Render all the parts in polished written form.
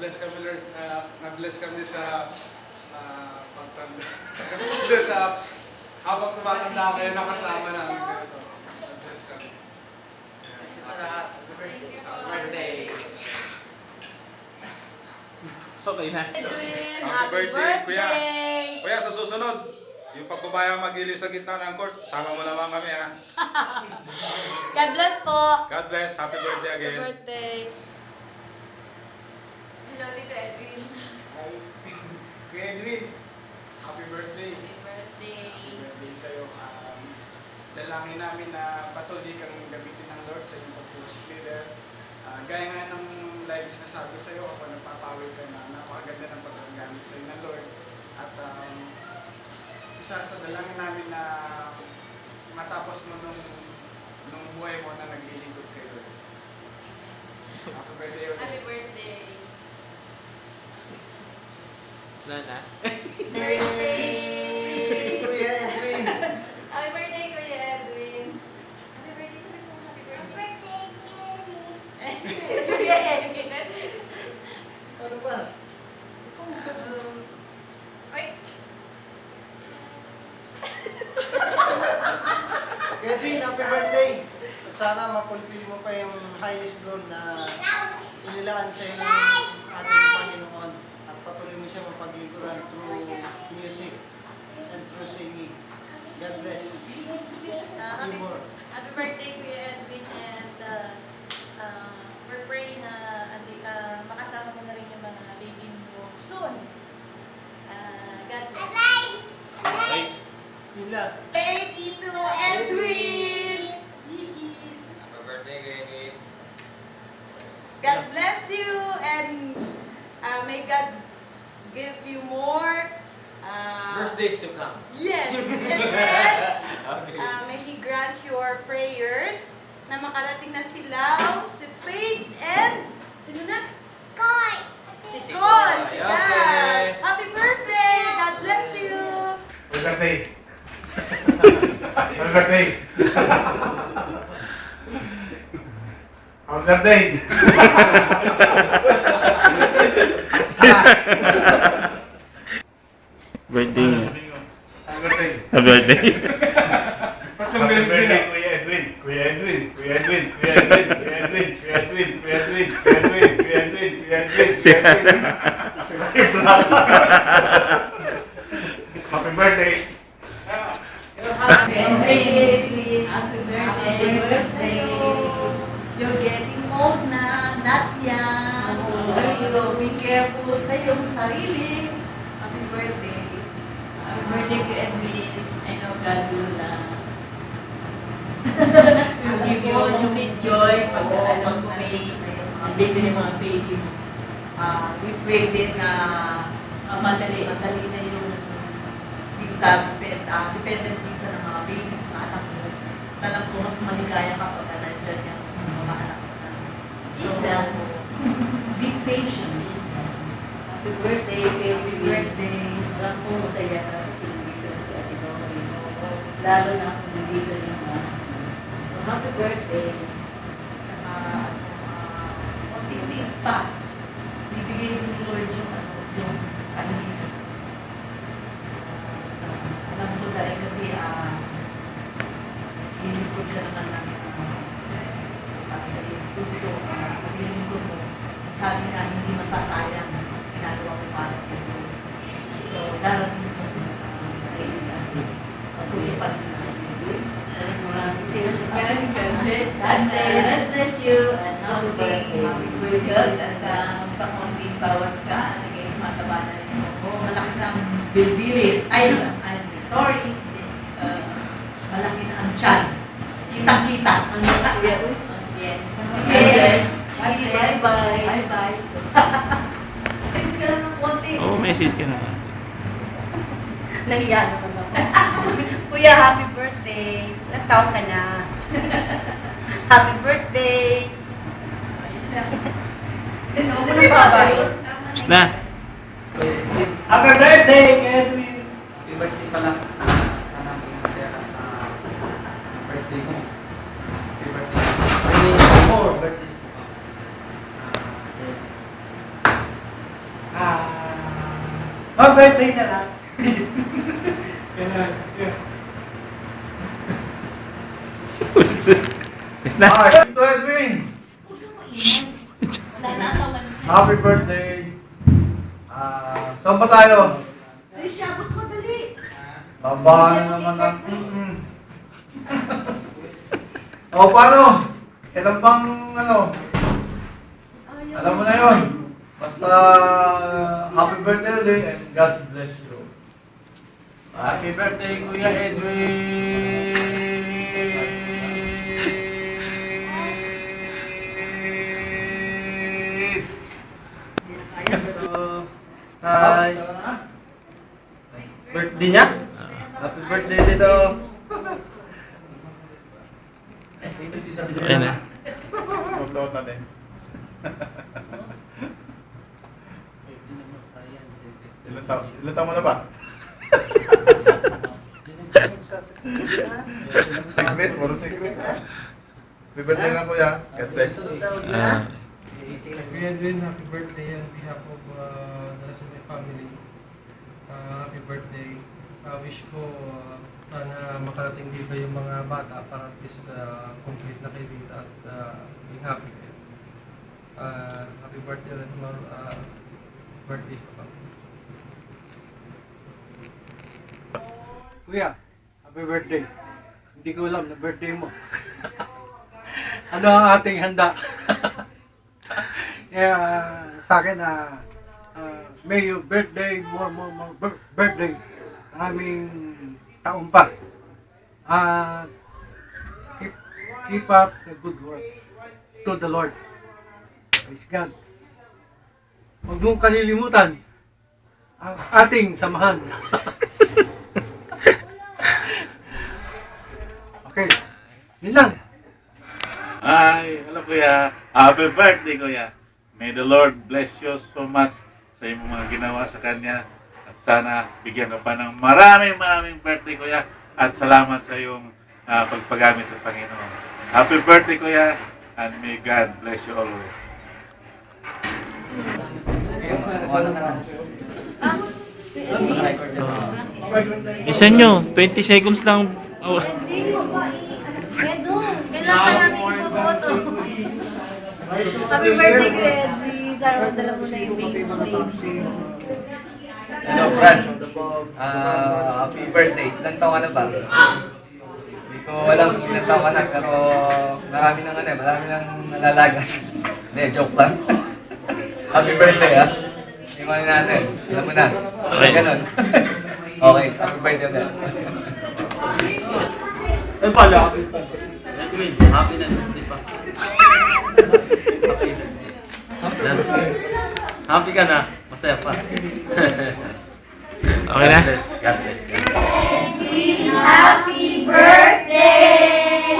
Na-bless kami, Lord. Na-bless kami sa pagtanda. Sa habang tumatanda kayo, nakasama namin kayo. Na-bless kami. Birthday. Okay na. Edwin, Happy birthday, Kuya. birthday! Kuya, sa susunod, yung pagbabayang magili sa gitna ng court, sama mo naman kami, ha? God bless po! God bless. Happy birthday Happy again. birthday! Hello, Tito Edwin. Kuya Edwin, happy birthday. Happy birthday. Happy birthday sa'yo. Dalangin namin na patuloy kang gamitin ng Lord sa iyong pag-worship leader. Gaya nga ng live sinasabi sa'yo, ako nagpapawid ka na napakaganda ng pagkagamit sa'yo ng Lord. At isa sa dalangin namin na matapos mo nung buhay mo na naglilingkod kay Lord. Happy birthday ulit. Happy birthday. Nana? Kuya Edwin! Happy birthday, Kuya Edwin! Happy birthday, happy birthday! Kuya Edwin! Ano ba? Ikaw magsabi. Ay! Edwin, happy birthday! At sana mapulpil mo pa yung highest goal na inilaan sa'yo ng ating Panginoon at patuloy mo siya mapaglingkuran through music and through singing. God bless. Happy, more. happy birthday, Kuya Edwin, and we're praying na makasama mo na rin yung mga baby mo soon. God bless. Okay. Nila. Hey, Tito Edwin! Happy birthday, Greggy. God bless you, and may God give you more. Birthdays to come. Yes, and then Okay. may He grant your prayers na makarating na si Lau, si Faith, and sino na? Koy! Si Koy! Si Dad! Okay. Happy birthday! God bless you! Happy birthday. Happy birthday. Happy birthday. Birthday niya. Happy birthday. Happy birthday. Happy birthday, Kuya Edwin. Kuya Edwin. Kuya Edwin. Kuya Edwin. Kuya Edwin. Kuya Edwin. Kuya Edwin. Kuya Edwin. Kuya Edwin. Kuya Edwin. Kuya Edwin. Sila yung black. Happy birthday. Happy birthday. Happy birthday. You're getting old na, not young. So be careful sa iyong sarili. Happy birthday. Happy birthday to Edwin. I know God will give you ultimate joy pag alam mo may nandito yung mga baby mo. We pray din na madali na yung visa, dependent visa ng mga baby, mga anak mo. Alam ko, mas maligaya kapag nandyan yung mga anak mo na. So, be patient. Happy birthday, happy birthday. Alam ko, masaya na kasi nandito si Ate Dory. Lalo na kung nandito yung mga anak mo. So, happy birthday. Saka, konting days pa. Bibigay din ni Lord yung kanina. Alam ko dahil kasi lilipod ka naman ng sa iyong puso, maglilingkod mo. Sabi nga, hindi masasayang ginagawa mo para ito. So, darating ko patuloy pa rin maraming sinasabi. God bless you and happy health at pakunting bawas ka at naging mataba na rin mo. Malaki na ang bilbirit. I'm sorry. Malaki na ang tiyan. Kitang-kita. Ang mata. Sige. Sige. Bye-bye. Bye-bye. Message ka lang ng konti. Oo, message ka naman. Nahiya naman ako. Kuya, happy birthday! Ilang taon ka na? Happy birthday! Ano mo na babay? Tapos na. Happy birthday, Edwin! Happy birthday pala. Sana masaya ka sa birthday mo. Happy birthday. May more birthdays to come. birthday na lang. Tapos na. Ito Edwin! Wala na ako man. Happy birthday! Saan ba tayo? Ay, siyabot mo dali. Labahan naman ang... O, paano? Kailan bang ano? Alam mo na yun. Basta happy birthday ulit and God bless you. Happy birthday, Kuya Edwin! Hi! Birthday niya? Happy birthday dito! Ayan na. Upload natin. Ilan taon mo na ba? Secret, puro secret ha. Happy birthday na kuya. God bless. Kuya Edwin, happy birthday on behalf of the rest of my family. Happy birthday. Wish ko sana makarating dito yung mga bata para at least complete na kayo dito at be happy kayo. Happy birthday ulit more birthdays to come. Kuya, happy birthday. Hindi ko alam na birthday mo. Ano ang ating handa? Kaya sa akin may your birthday, more birthday. Maraming taon pa. Keep up the good work to the Lord. Praise God. Huwag mong kalilimutan ang ating samahan. Okay, yun lang. Hi, hello kuya. Happy birthday kuya. May the Lord bless you so much sa iyong mga ginawa sa Kanya. At sana bigyan ka pa ng maraming birthday kuya. At salamat sa iyong pagpagamit sa Panginoon. Happy birthday kuya. And may God bless you always. Isa nyo, 20 seconds lang. Oh. Edo, kailangan ka namin ipaboto. Happy birthday, Kuya Edwin. Sana dala mo na yung baby mo. Hello, Brad. Happy birthday. Ilan taon ka na ba? Hindi ko alam kung ilan taon ka na, pero marami nang nalalagas. Hindi, joke lang. Happy birthday, ha? Imanin natin. Alam mo na. Okay. Ganun. Okay, happy birthday ulit. Ay pala, Edwin, happy na, di ba? Happy ka na, masaya pa. Okay na? God bless. Happy birthday!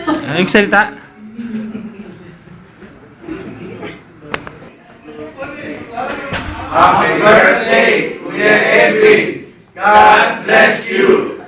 Anong salita? Happy birthday, Kuya Edwin! God bless you!